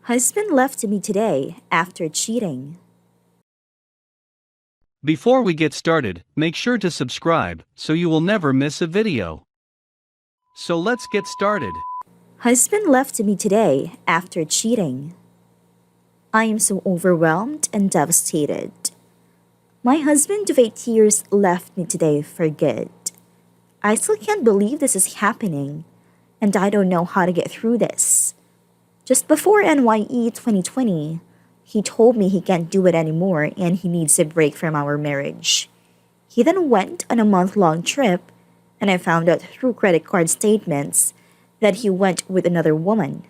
Husband left me today after cheating. Before we get started, make sure to subscribe so you will never miss a video. So let's get started. Husband left me today after cheating. I am so overwhelmed and devastated. My husband of 8 years left me today for good. I still can't believe this is happening, and I don't know how to get through this. Just before NYE 2020, he told me he can't do it anymore and he needs a break from our marriage. He then went on a month-long trip, and I found out through credit card statements that he went with another woman.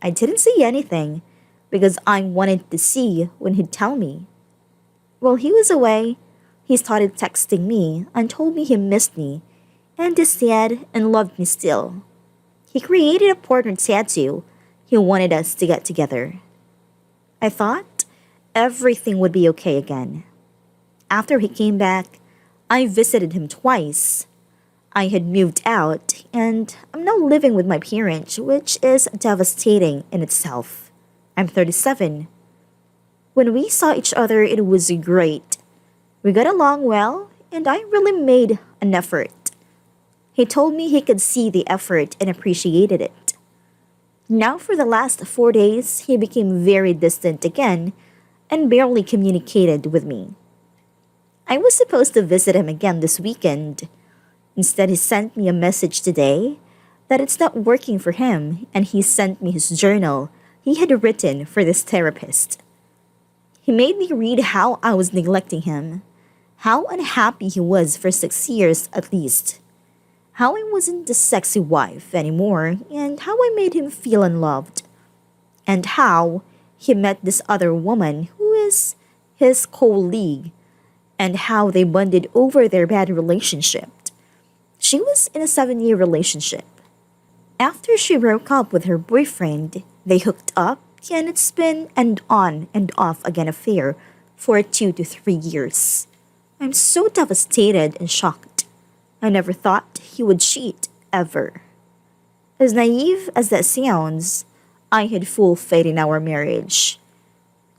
I didn't say anything because I wanted to see when he'd tell me. While he was away, he started texting me and told me he missed me and is sad and loved me still. He created a portrait tattoo. He wanted us to get together. I thought everything would be okay again. After he came back, I visited him twice. I had moved out and I'm now living with my parents, which is devastating in itself. I'm 37. When we saw each other, it was great. We got along well and I really made an effort. He told me he could see the effort and appreciated it. Now for the last 4 days, he became very distant again and barely communicated with me. I was supposed to visit him again this weekend. Instead, he sent me a message today that it's not working for him, and he sent me his journal he had written for this therapist. He made me read how I was neglecting him, how unhappy he was for 6 years at least, how I wasn't the sexy wife anymore, and how I made him feel unloved, and how he met this other woman who is his colleague, and how they bonded over their bad relationship. She was in a 7-year relationship. After she broke up with her boyfriend, they hooked up, and it's been an on and off again affair for 2 to 3 years. I'm so devastated and shocked. I never thought he would cheat, ever. As naive as that sounds, I had full faith in our marriage.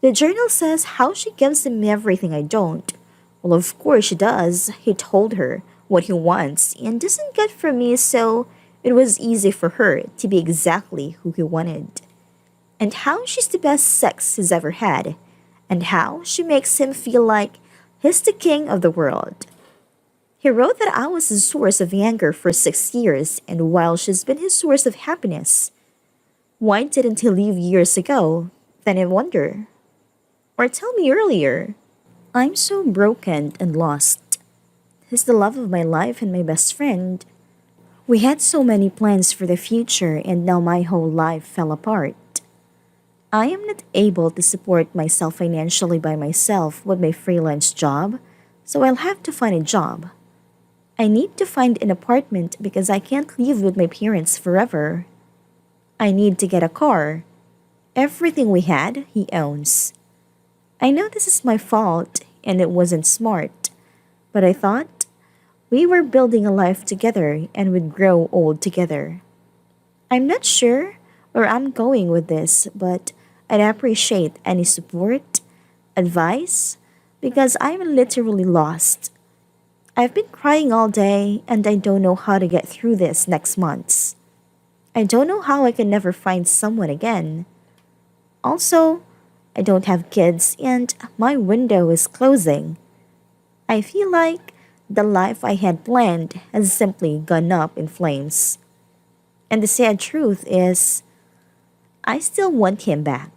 The journal says how she gives him everything I don't. Well, of course she does. He told her what he wants and doesn't get from me, so it was easy for her to be exactly who he wanted. And how she's the best sex he's ever had, and how she makes him feel like he's the king of the world. He wrote that I was his source of anger for 6 years, and while she's been his source of happiness. Why didn't he leave years ago? Then I wonder. Or tell me earlier. I'm so broken and lost. He's the love of my life and my best friend. We had so many plans for the future, and now my whole life fell apart. I am not able to support myself financially by myself with my freelance job, so I'll have to find a job. I need to find an apartment because I can't live with my parents forever. I need to get a car. Everything we had, he owns. I know this is my fault and it wasn't smart, but I thought we were building a life together and would grow old together. I'm not sure where I'm going with this, but I'd appreciate any support, advice, because I'm literally lost. I've been crying all day and I don't know how to get through this next month. I don't know how I can never find someone again. Also, I don't have kids and my window is closing. I feel like the life I had planned has simply gone up in flames. And the sad truth is, I still want him back.